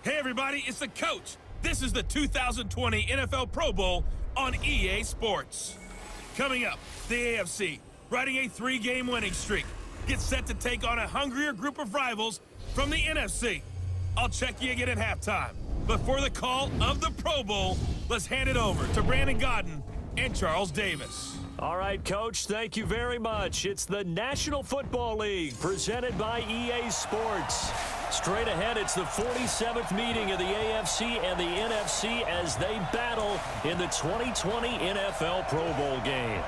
Hey everybody, it's the coach. This is the 2020 NFL Pro Bowl on EA Sports. Coming up, the AFC, riding a 3-game winning streak, gets set to take on a hungrier group of rivals from the NFC. I'll check you again at halftime. But for the call of the Pro Bowl, let's hand it over to Brandon Godden and Charles Davis. All right, Coach, thank you very much. It's the National Football League presented by EA Sports. Straight ahead, it's the 47th meeting of the AFC and the NFC as they battle in the 2020 NFL Pro Bowl game.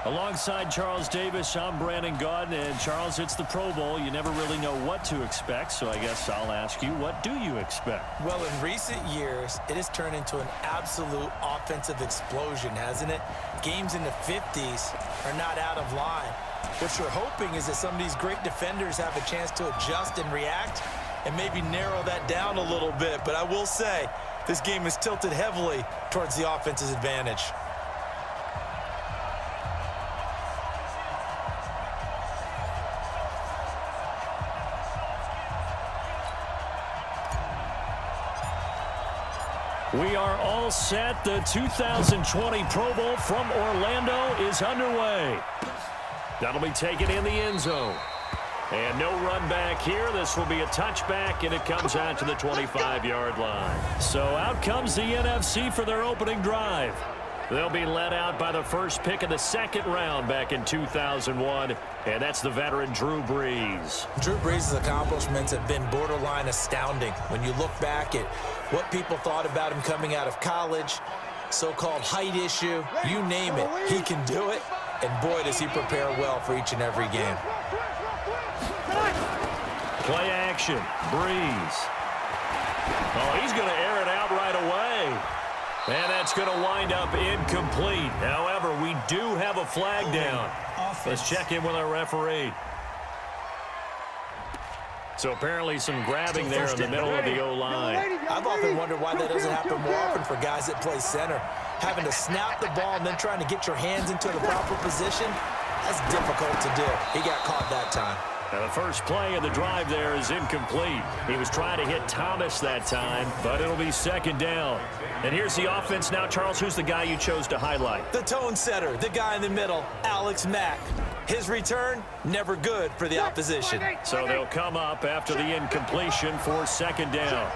Alongside Charles Davis, I'm Brandon Godden. And Charles, it's the Pro Bowl. You never really know what to expect, so I guess I'll ask you, what do you expect? Well, in recent years, it has turned into an absolute offensive explosion, hasn't it? Games in the 50s are not out of line. What you're hoping is that some of these great defenders have a chance to adjust and react and maybe narrow that down a little bit. But I will say, this game is tilted heavily towards the offense's advantage. We are all set. The 2020 Pro Bowl from Orlando is underway. That'll be taken in the end zone. And no run back here. This will be a touchback, and it comes out to the 25-yard line. So out comes the NFC for their opening drive. They'll be led out by the first pick of the second round back in 2001, and that's the veteran Drew Brees. Drew Brees' accomplishments have been borderline astounding. When you look back at what people thought about him coming out of college, so-called height issue, you name it, he can do it. And boy, does he prepare well for each and every game. Play action, Brees. Oh, he's going to air it out right away. And that's going to wind up incomplete. However, we do have a flag down. Let's check in with our referee. So apparently some grabbing there in the middle of the O-line. I've often wondered why that doesn't happen more often for guys that play center. Having to snap the ball and then trying to get your hands into the proper position, that's difficult to do. He got caught that time. Now the first play of the drive there is incomplete. He was trying to hit Thomas that time, but it'll be second down. And here's the offense now. Charles, who's the guy you chose to highlight? The tone setter, the guy in the middle, Alex Mack. His return, never good for the opposition. So they'll come up after the incompletion for second down.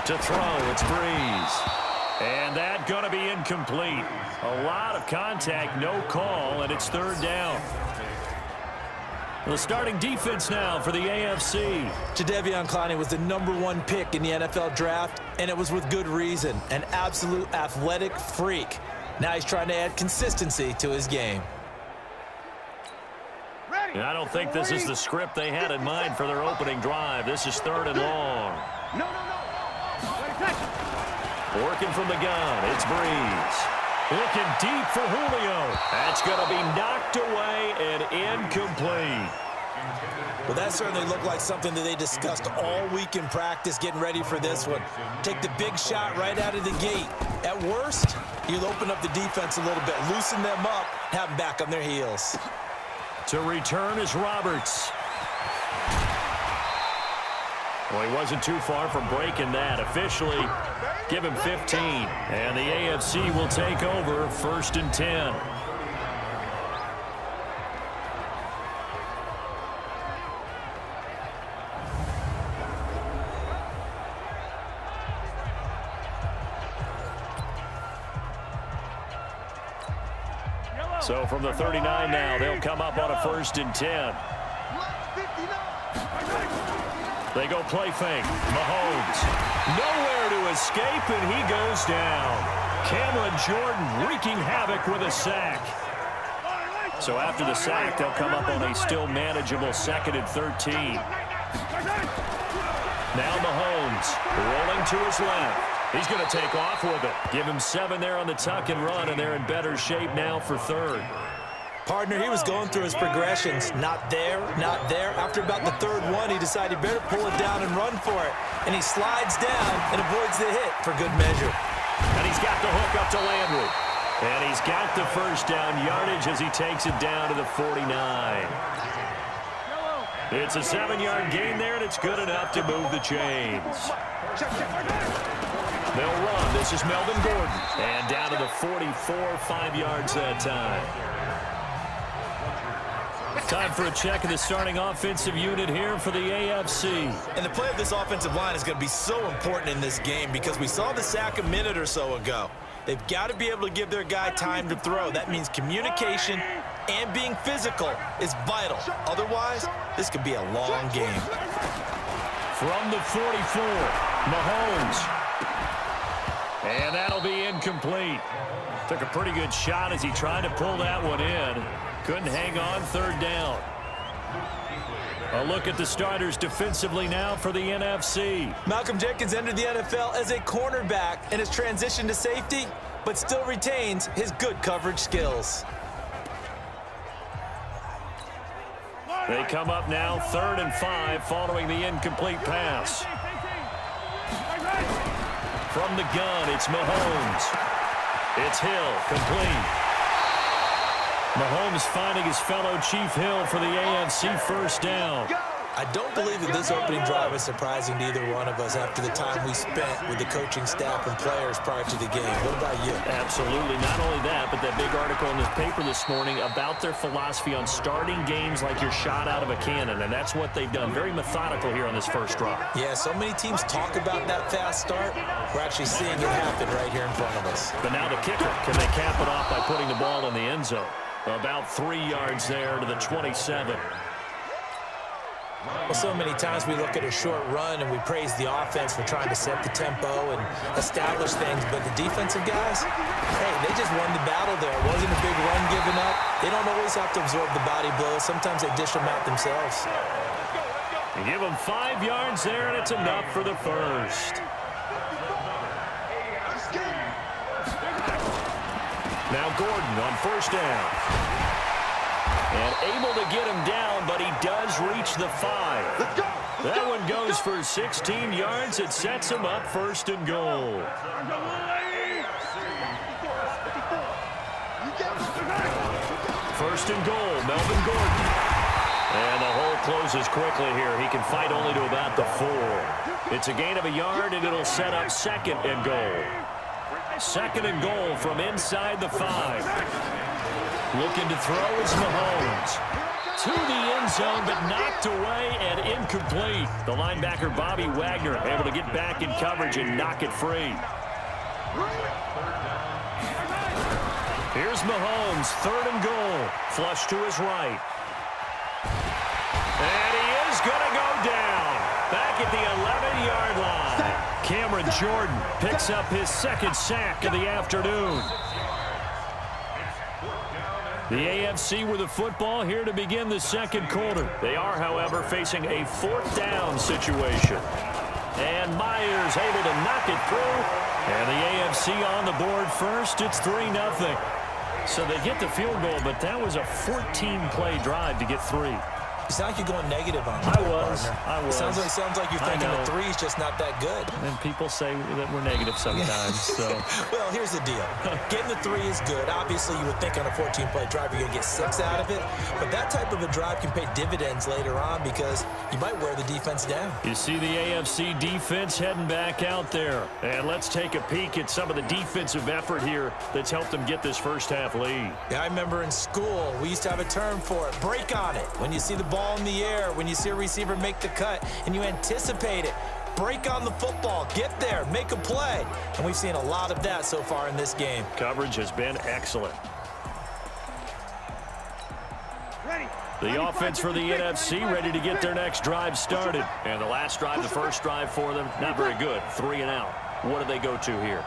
To throw, it's Brees. And that going to be incomplete. A lot of contact, no call, and it's third down. The starting defense now for the AFC. Jadeveon Clowney was the #1 pick in the NFL draft, and it was with good reason. An absolute athletic freak. Now he's trying to add consistency to his game. And I don't think this is the script they had in mind for their opening drive. This is third and long. Working from the gun, it's Brees. Looking deep for Julio. That's going to be knocked away and incomplete. Well, that certainly looked like something that they discussed all week in practice getting ready for this one. Take the big shot right out of the gate. At worst, you'll open up the defense a little bit, loosen them up, have them back on their heels. To return is Roberts. Well, he wasn't too far from breaking that. Officially, give him 15. And the AFC will take over first and 10. So from the 39 now, they'll come up on a first and 10. They go play fake. Mahomes. Nowhere to escape, and he goes down. Cameron Jordan wreaking havoc with a sack. So after the sack, they'll come up on a still manageable second and 13. Now Mahomes rolling to his left. He's going to take off with it. Give him 7 there on the tuck and run, and they're in better shape now for third. Partner, he was going through his progressions. Not there, not there. After about the third one, he decided he better pull it down and run for it. And he slides down and avoids the hit for good measure. And he's got the hook up to Landry. And he's got the first down yardage as he takes it down to the 49. It's a 7-yard gain there, and it's good enough to move the chains. They'll run. This is Melvin Gordon. And down to the 44, 5 yards that time. Time for a check of the starting offensive unit here for the AFC. And the play of this offensive line is going to be so important in this game because we saw the sack a minute or so ago. They've got to be able to give their guy time to throw. That means communication and being physical is vital. Otherwise, this could be a long game. From the 44, Mahomes. And that'll be incomplete. Took a pretty good shot as he tried to pull that one in. Couldn't hang on, third down. A look at the starters defensively now for the NFC. Malcolm Jenkins entered the NFL as a cornerback and has transitioned to safety, but still retains his good coverage skills. They come up now 3rd and 5 following the incomplete pass. From the gun, it's Mahomes. It's Hill, complete. Mahomes finding his fellow Chief Hill for the AFC first down. I don't believe that this opening drive is surprising to either one of us after the time we spent with the coaching staff and players prior to the game. What about you? Absolutely. Not only that, but that big article in the paper this morning about their philosophy on starting games like you're shot out of a cannon, and that's what they've done. Very methodical here on this first drive. Yeah, so many teams talk about that fast start. We're actually seeing it happen right here in front of us. But now the kicker, can they cap it off by putting the ball in the end zone? About 3 yards there to the 27. Well, so many times we look at a short run and we praise the offense for trying to set the tempo and establish things, but the defensive guys, hey, they just won the battle there. It wasn't a big run given up. They don't always have to absorb the body blows. Sometimes they dish them out themselves. You give them 5 yards there, and it's enough for the first. Now Gordon on first down. And able to get him down, but he does reach the 5. That one goes for 16 yards. It sets him up 1st and goal. First and goal, Melvin Gordon. And the hole closes quickly here. He can fight only to about the 4. It's a gain of a yard, and it'll set up 2nd and goal. 2nd and goal from inside the 5. Looking to throw is Mahomes. To the end zone, but knocked away and incomplete. The linebacker, Bobby Wagner, able to get back in coverage and knock it free. Here's Mahomes, 3rd and goal. Flush to his right. And he is going to go down. Back at the 11-yard line. Cameron Jordan picks up his 2nd sack of the afternoon. The AFC with the football here to begin the 2nd quarter. They are, however, facing a 4th down situation. And Myers able to knock it through. And the AFC on the board first. It's 3-0. So they get the field goal, but that was a 14-play drive to get 3. You sound like you're going negative on me. I was. Sounds like you're thinking the 3's just not that good. And people say that we're negative sometimes. So. Well, here's the deal. Getting the 3 is good. Obviously, you would think on a 14-play drive you're going to get 6 out of it. But that type of a drive can pay dividends later on because you might wear the defense down. You see the AFC defense heading back out there. And let's take a peek at some of the defensive effort here that's helped them get this first-half lead. Yeah, I remember in school, we used to have a term for it. Break on it. When you see the ball in the air, when you see a receiver make the cut and you anticipate it, break on the football, get there, make a play. And we've seen a lot of that so far in this game. Coverage has been excellent. The offense for the NFC ready to get their next drive started. And the last drive, the first drive for them, not very good. 3 and out. What do they go to here?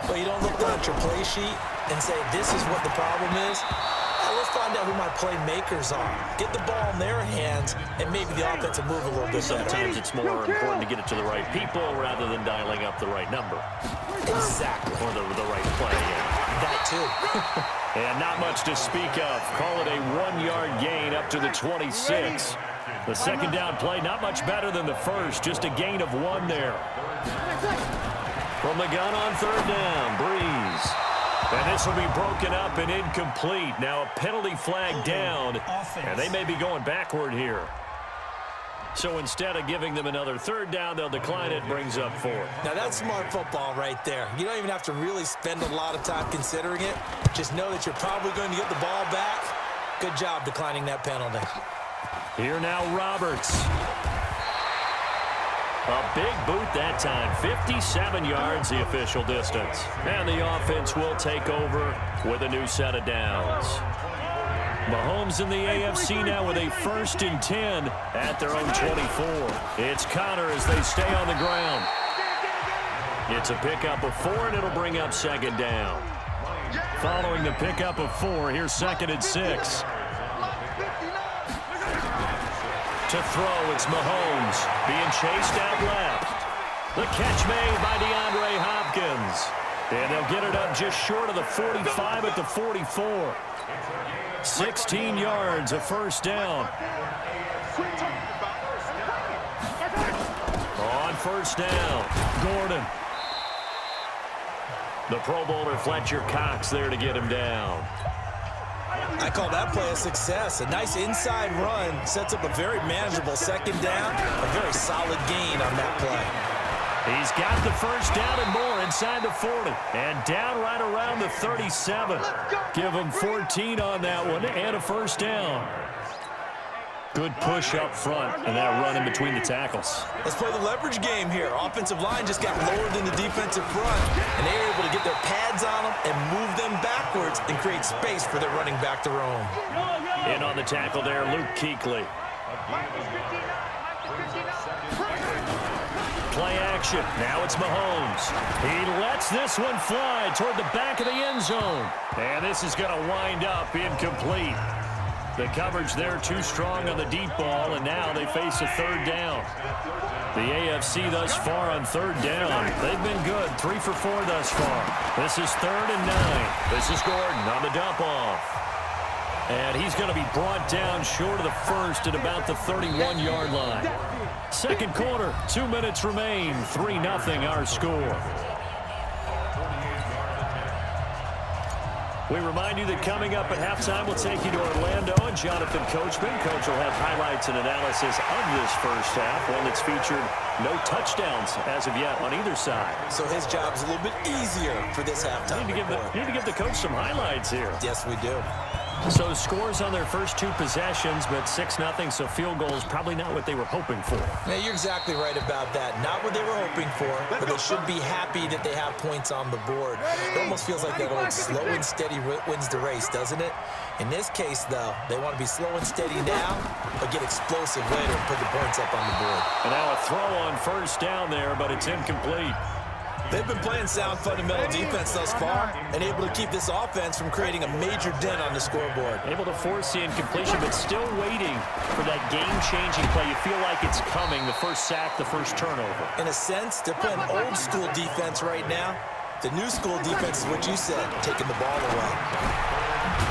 Well, you don't look down at your play sheet and say, this is what the problem is. Let's find out who my playmakers are. Get the ball in their hands, and maybe the offense will move a little bit better. Sometimes it's more important to get it to the right people rather than dialing up the right number. Exactly. Or the right play, yeah. That too. And not much to speak of. Call it a 1-yard gain up to the 26. The 2nd down play, not much better than the first. Just a gain of 1 there. From the gun on 3rd down, Breeze. And this will be broken up and incomplete. Now a penalty flag down, and they may be going backward here. So instead of giving them another third down, they'll decline it, brings up 4. Now that's smart football right there. You don't even have to really spend a lot of time considering it. Just know that you're probably going to get the ball back. Good job declining that penalty. Here now Roberts. A big boot that time. 57 yards the official distance. And the offense will take over with a new set of downs. Mahomes in the AFC now with a 1st and 10 at their own 24. It's Connor as they stay on the ground. It's a pickup of 4, and it'll bring up 2nd down. Following the pickup of 4, here's 2nd and 6. To throw, it's Mahomes being chased out left. The catch made by DeAndre Hopkins. And they'll get it up just short of the 45 at the 44. 16 yards, a 1st down. On 1st down, Gordon. The Pro Bowler Fletcher Cox there to get him down. I call that play a success. A nice inside run sets up a very manageable 2nd down. A very solid gain on that play. He's got the 1st down and more inside the 40. And down right around the 37. Give him 14 on that one and a 1st down. Good push up front and that run in between the tackles. Let's play the leverage game here. Offensive line just got lower than the defensive front, and they were able to get their pads on them and move them backwards and create space for their running back to roam. In on the tackle there, Luke Kuechly. Play action. Now it's Mahomes. He lets this one fly toward the back of the end zone. And this is going to wind up incomplete. The coverage there too strong on the deep ball, and now they face a 3rd down. The AFC thus far on 3rd down. They've been good. 3 for 4 thus far. This is 3rd and 9. This is Gordon on the dump off. And he's going to be brought down short of the 1st at about the 31-yard line. 2nd quarter, 2 minutes remain. 3-0 our score. We remind you that coming up at halftime, we'll take you to Orlando and Jonathan Coachman. Coach will have highlights and analysis of this first half, one that's featured no touchdowns as of yet on either side. So his job's a little bit easier for this halftime. Need to give the coach some highlights here. Yes, we do. So scores on their first 2 possessions, but 6-0, so field goals probably not what they were hoping for. Yeah, you're exactly right about that. Not what they were hoping for, but they should be happy that they have points on the board. It almost feels like that old slow and steady wins the race, doesn't it? In this case, though, they want to be slow and steady now, but get explosive later and put the points up on the board. And now a throw on 1st down there, but it's incomplete. They've been playing sound fundamental defense thus far and able to keep this offense from creating a major dent on the scoreboard. Able to force the incompletion, but still waiting for that game-changing play. You feel like it's coming, the first sack, the first turnover. In a sense, they're playing old-school defense right now. The new-school defense is what you said, taking the ball away.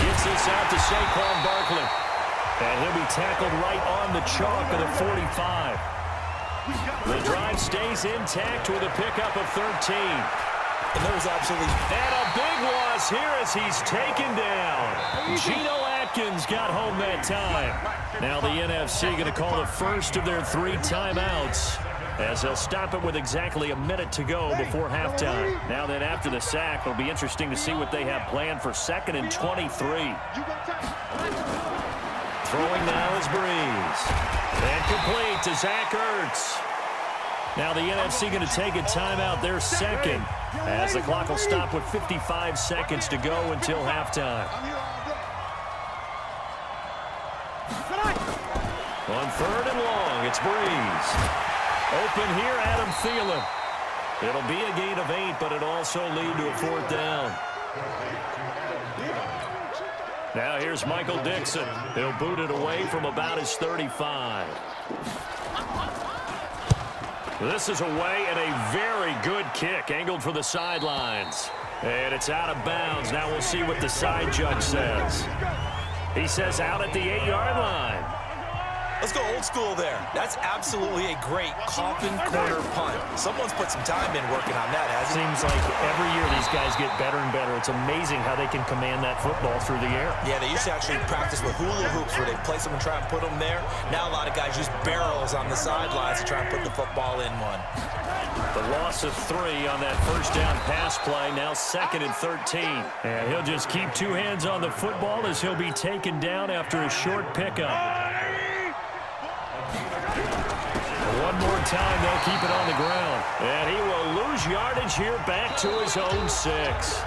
Gets this out to Saquon Barkley. And he'll be tackled right on the chalk of the 45. The drive stays intact with a pickup of 13. And there was absolutely... And a big loss here as he's taken down. Geno Atkins got home that time. Now the NFC going to call the first of their 3 timeouts as they'll stop it with exactly a minute to go before halftime. Now then after the sack, it'll be interesting to see what they have planned for 2nd and 23. Throwing now is Breeze. And complete to Zach Ertz. Now the NFC going to take a timeout, their 2nd, as the clock will stop with 55 seconds to go until halftime. On 3rd and long, it's Breeze. Open here, Adam Thielen. It'll be a gain of 8, but it'll also lead to a 4th down. Now here's Michael Dixon. He'll boot it away from about his 35. This is away and a very good kick angled for the sidelines. And it's out of bounds. Now we'll see what the side judge says. He says out at the 8-yard line. Let's go old school there. That's absolutely a great coffin corner punt. Someone's put some time in working on that, hasn't he? Seems like every year these guys get better and better. It's amazing how they can command that football through the air. Yeah, they used to actually practice with hula hoops where they place them and try and put them there. Now a lot of guys use barrels on the sidelines to try and put the football in one. The loss of 3 on that first down pass play, now 2nd and 13. And he'll just keep 2 hands on the football as he'll be taken down after a short pickup. One more time, they'll keep it on the ground. And he will lose yardage here back to his own 6.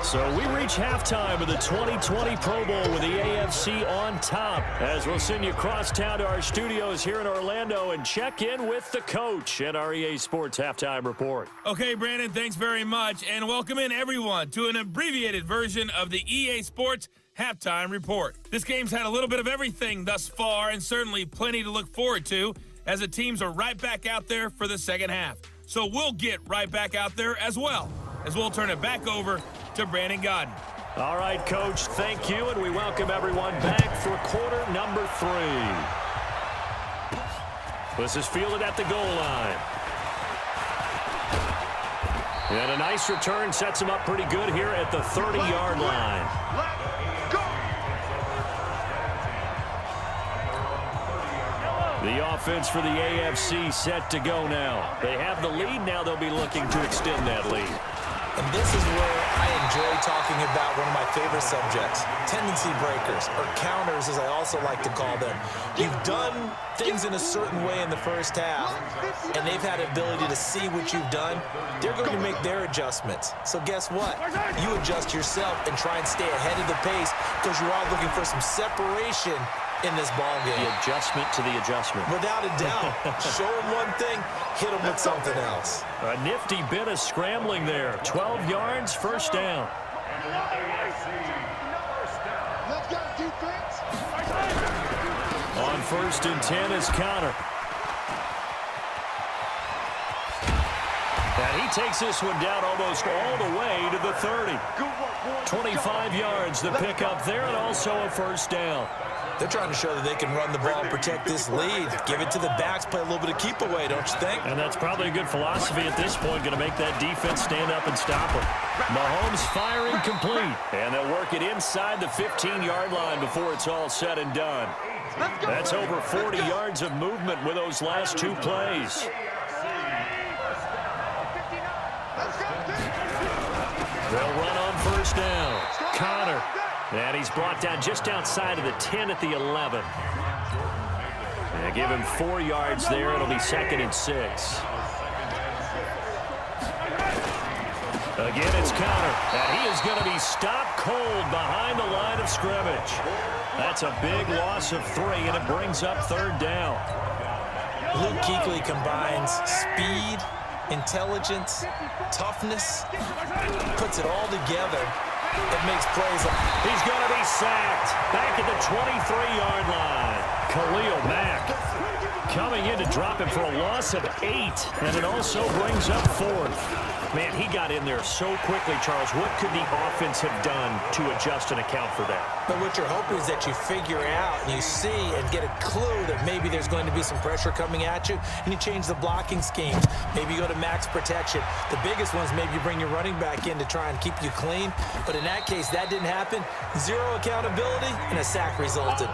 So we reach halftime of the 2020 Pro Bowl with the AFC on top, as we'll send you across town to our studios here in Orlando and check in with the coach at our EA Sports Halftime Report. Okay, Brandon, thanks very much, and welcome in everyone to an abbreviated version of the EA Sports Halftime Report. This game's had a little bit of everything thus far, and certainly plenty to look forward to, as the teams are right back out there for the second half. So we'll get right back out there as well, as we'll turn it back over to Brandon Godden. All right, Coach, thank you, and we welcome everyone back for quarter number 3. This is fielded at the goal line. And a nice return sets him up pretty good here at the 30-yard line. The offense for the AFC set to go now. They have the lead. Now they'll be looking to extend that lead. And this is where I enjoy talking about one of my favorite subjects, tendency breakers, or counters as I also like to call them. You've done things in a certain way in the first half, and they've had the ability to see what you've done. They're going to make their adjustments. So guess what? You adjust yourself and try and stay ahead of the pace because you're all looking for some separation in this ball game. The adjustment to the adjustment. Without a doubt. Show them one thing, hit them with something else. A nifty bit of scrambling there. 12 yards, first down. On 1st and 10 is Connor. And he takes this one down almost all the way to the 30. 25 yards, the pickup there, and also a first down. They're trying to show that they can run the ball, protect this lead. Give it to the backs, play a little bit of keep away, don't you think? And that's probably a good philosophy at this point, going to make that defense stand up and stop them. Mahomes firing complete. And they'll work it inside the 15-yard line before it's all said and done. That's over 40 yards of movement with those last 2 plays. They'll run on first down. Connor. And he's brought down just outside of the 10 at the 11. And give him 4 yards there. It'll be 2nd and 6. Again, it's Connor. And he is going to be stopped cold behind the line of scrimmage. That's a big loss of 3, and it brings up 3rd down. Luke Kuechly combines speed, intelligence, toughness, puts it all together. It makes plays. He's going to be sacked back at the 23-yard line. Khalil Mack coming in to drop him for a loss of 8, and it also brings up 4th. Man, he got in there so quickly, Charles. What could the offense have done to adjust and account for that? But what you're hoping is that you figure out and you see and get a clue that maybe there's going to be some pressure coming at you, and you change the blocking schemes. Maybe you go to max protection. The biggest one is maybe you bring your running back in to try and keep you clean. But in that case, that didn't happen. 0 accountability, and a sack resulted.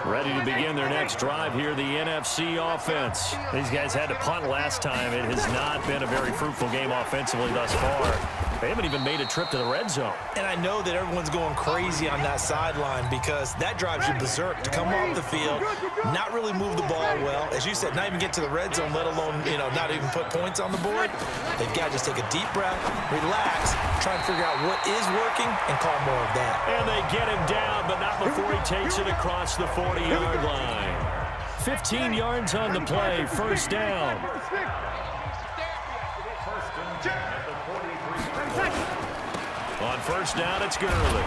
Ready to begin their next drive here, the NFC offense. These guys had to punt last time. It has not been a very fruitful game offensively thus far. They haven't even made a trip to the red zone. And I know that everyone's going crazy on that sideline because that drives you berserk to come off the field, not really move the ball well. As you said, not even get to the red zone, let alone, not even put points on the board. They've got to just take a deep breath, relax, try and figure out what is working, and call more of that. And they get him down, but not before he takes it across the 40-yard line. 15 yards on the play, first down. On first down, it's Gurley.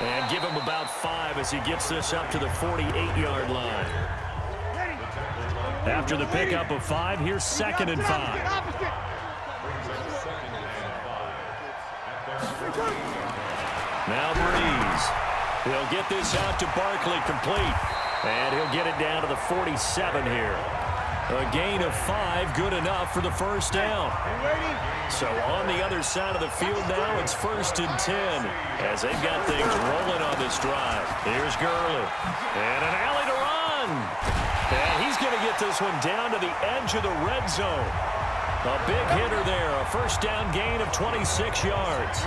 And give him about 5 as he gets this up to the 48-yard line. After the pickup of 5, here's 2nd and 5. Now Breeze. He'll get this out to Barkley complete. And he'll get it down to the 47 here. A gain of 5, good enough for the first down. So on the other side of the field now, it's 1st and 10 as they've got things rolling on this drive. Here's Gurley. And an alley to run. And he's going to get this one down to the edge of the red zone. A big hitter there, a first down gain of 26 yards.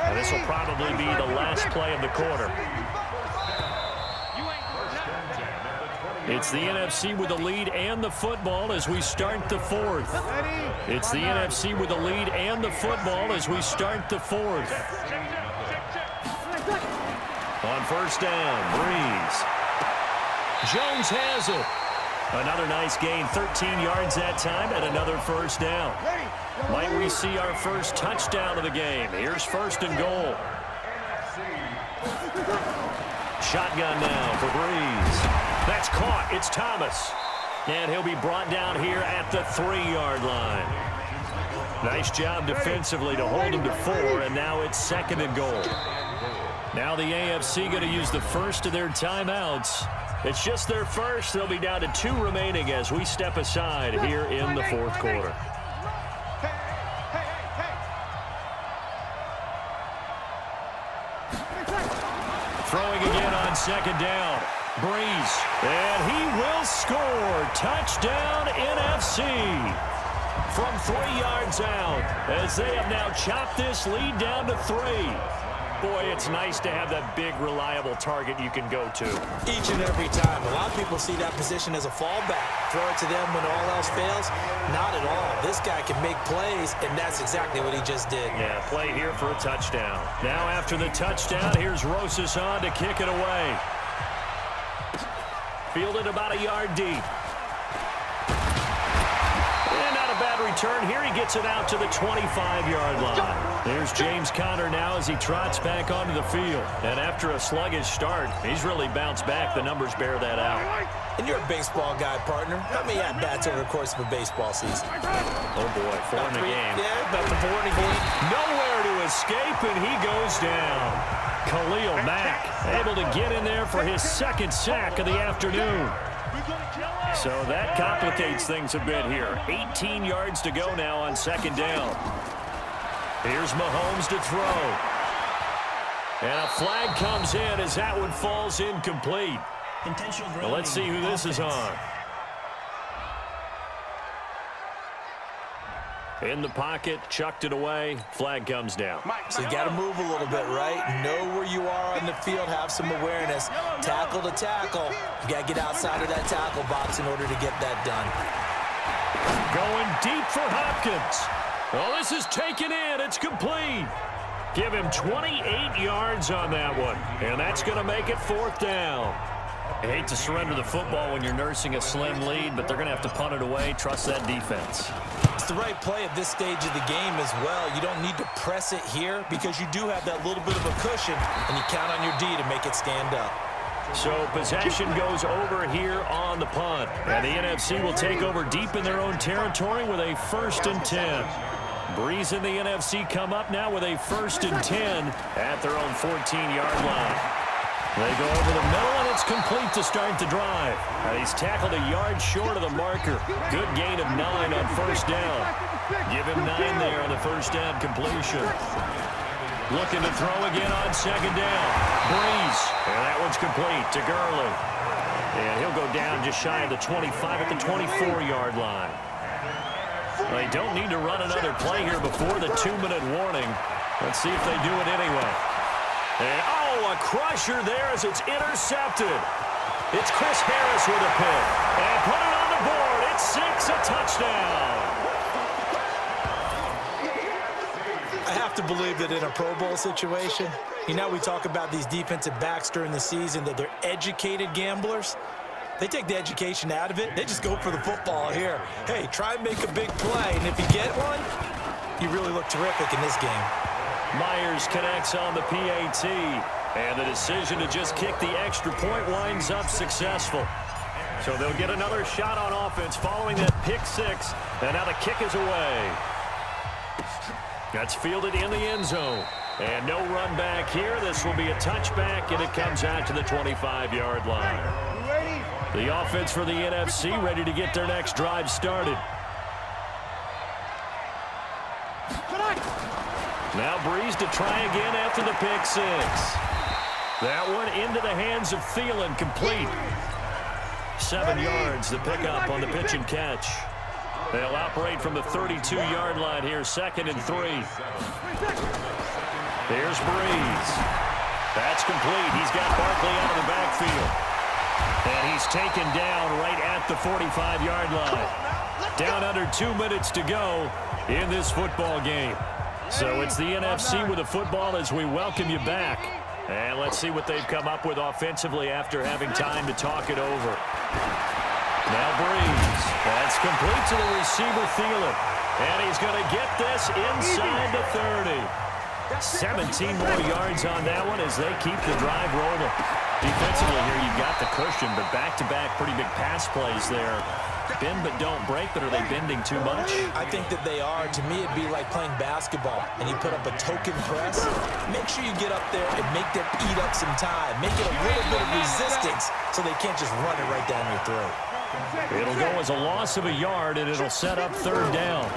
And this will probably be the last play of the quarter. It's the NFC with the lead and the football as we start the fourth. It's the NFC with the lead and the football as we start the fourth. On first down, Breeze. Jones has it. Another nice gain, 13 yards that time, and another first down. Might we see our first touchdown of the game? Here's 1st and goal. Shotgun now for Breeze. That's caught. It's Thomas. And he'll be brought down here at the 3-yard line. Nice job defensively to hold him to 4, and now it's 2nd and goal. Now the AFC going to use the first of their timeouts. It's just their first. They'll be down to 2 remaining as we step aside here in the 4th quarter. Throwing again on 2nd down. Breeze, and he will score. Touchdown, NFC. From 3 yards out, as they have now chopped this lead down to 3. Boy, it's nice to have that big, reliable target you can go to. Each and every time. A lot of people see that position as a fallback. Throw it to them when all else fails. Not at all. This guy can make plays, and that's exactly what he just did. Yeah, play here for a touchdown. Now after the touchdown, here's Rosas on to kick it away. Fielded about a yard deep. And not a bad return here. He gets it out to the 25-yard line. There's James Conner now as he trots back onto the field. And after a sluggish start, he's really bounced back. The numbers bear that out. And you're a baseball guy, partner. How many at-bats over the course of a baseball season? Oh, boy, 4 in the game. Yeah, about the 4 in the game. Nowhere to escape, and he goes down. Khalil Mack able to get in there for his 2nd sack of the afternoon. So that complicates things a bit here. 18 yards to go now on 2nd down. Here's Mahomes to throw. And a flag comes in as that one falls incomplete. Well, let's see who this is on. In the pocket, chucked it away, flag comes down. So you got to move a little bit, right? Know where you are on the field, have some awareness. Tackle to tackle. You got to get outside of that tackle box in order to get that done. Going deep for Hopkins. Well, this is taken in. It's complete. Give him 28 yards on that one. And that's going to make it 4th down. I hate to surrender the football when you're nursing a slim lead, but they're going to have to punt it away. Trust that defense. It's the right play at this stage of the game as well. You don't need to press it here because you do have that little bit of a cushion, and you count on your D to make it stand up. So possession goes over here on the punt. And the NFC will take over deep in their own territory with a 1st and 10. Breeze and the NFC come up now with a 1st and 10 at their own 14-yard line. They go over the middle, and it's complete to start the drive. And he's tackled a yard short of the marker. Good gain of 9 on 1st down. Give him 9 there on the 1st down completion. Looking to throw again on 2nd down. Breeze. And that one's complete to Gurley. And he'll go down just shy of the 25 at the 24-yard line. They don't need to run another play here before the 2-minute warning. Let's see if they do it anyway. And, a crusher there as it's intercepted. It's Chris Harris with a pick. And put it on the board. It's 6, a touchdown. I have to believe that in a Pro Bowl situation, we talk about these defensive backs during the season, that they're educated gamblers. They take the education out of it. They just go for the football here. Hey, try and make a big play, and if you get one, you really look terrific in this game. Myers connects on the PAT, and the decision to just kick the extra point winds up successful. So they'll get another shot on offense following that pick 6, and now the kick is away. That's fielded in the end zone. And no run back here. This will be a touchback, and it comes out to the 25-yard line. The offense for the NFC ready to get their next drive started. Now Breeze to try again after the pick six. That one into the hands of Thielen, complete. 7 yards, the pickup on the pitch and catch. They'll operate from the 32-yard line here, 2nd and 3. There's Breeze. That's complete. He's got Barkley out of the backfield. And he's taken down right at the 45-yard line. Down under 2 minutes to go in this football game. So it's the NFC with the football as we welcome you back. And let's see what they've come up with offensively after having time to talk it over. Now Breeze. That's complete to the receiver, Thielen. And he's going to get this inside the 30. 17 more yards on that one as they keep the drive rolling. Defensively here, you've got the cushion, but back-to-back pretty big pass plays there. Bend but don't break, but are they bending too much? I think that they are. To me, it'd be like playing basketball, and you put up a token press. Make sure you get up there and make them eat up some time. Make it a little bit of resistance so they can't just run it right down your throat. It'll go as a loss of a yard, and it'll set up 3rd down.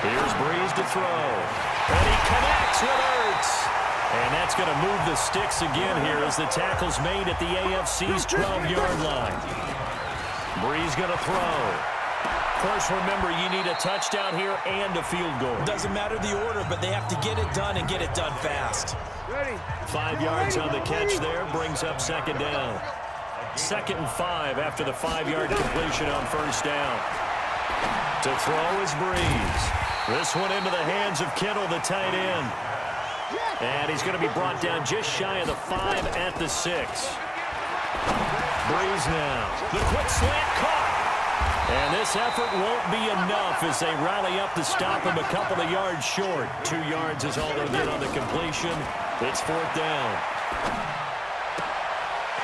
Here's Breeze to throw. And he connects with Ertz. And that's going to move the sticks again here as the tackle's made at the AFC's 12-yard line. Breeze going to throw. Of course, remember, you need a touchdown here and a field goal. Doesn't matter the order, but they have to get it done and get it done fast. 5 yards on the catch there, brings up 2nd down. 2nd and 5 after the 5-yard completion on 1st down. To throw is Breeze. This one into the hands of Kittle, the tight end. And he's going to be brought down just shy of the 5 at the 6. Breeze now. The quick slant caught. And this effort won't be enough as they rally up to stop him a couple of yards short. 2 yards is all they'll get on the completion. It's 4th down.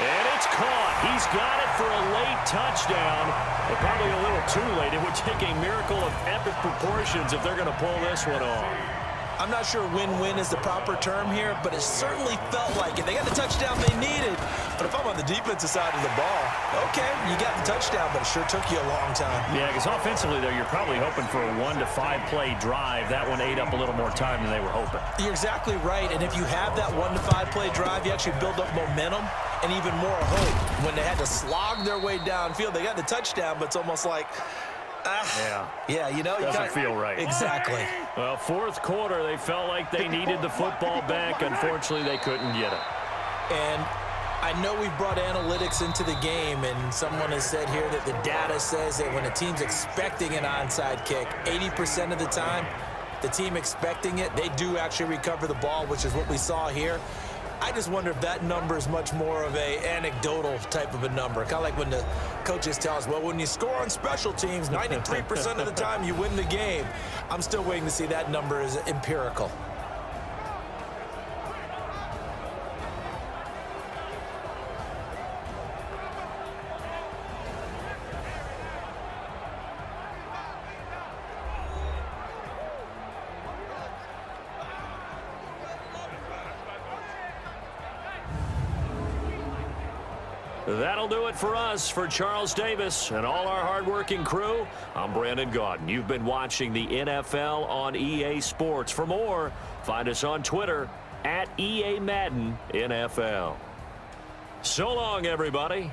And it's caught. He's got it for a late touchdown. But probably a little too late. It would take a miracle of epic proportions if they're going to pull this one off. I'm not sure win-win is the proper term here, but it certainly felt like it. They got the touchdown they needed. But if I'm on the defensive side of the ball, okay, you got the touchdown, but it sure took you a long time. Yeah, because offensively, though, you're probably hoping for a 1 to 5 play drive. That one ate up a little more time than they were hoping. You're exactly right, and if you have that 1 to 5 play drive, you actually build up momentum and even more hope. When they had to slog their way downfield, they got the touchdown, but it's almost like, yeah, you know, doesn't feel right. Exactly. Well, 4th quarter, they felt like they needed the football back. Unfortunately, they couldn't get it. And I know we've brought analytics into the game, and someone has said here that the data says that when a team's expecting an onside kick, 80% of the time, the team expecting it, they do actually recover the ball, which is what we saw here. I just wonder if that number is much more of a anecdotal type of a number. Kind of like when the coaches tell us, well, when you score on special teams, 93% of the time you win the game. I'm still waiting to see that number is empirical. That'll do it for us. For Charles Davis and all our hardworking crew, I'm Brandon Gaudin. You've been watching the NFL on EA Sports. For more, find us on Twitter @EA Madden NFL. So long, everybody.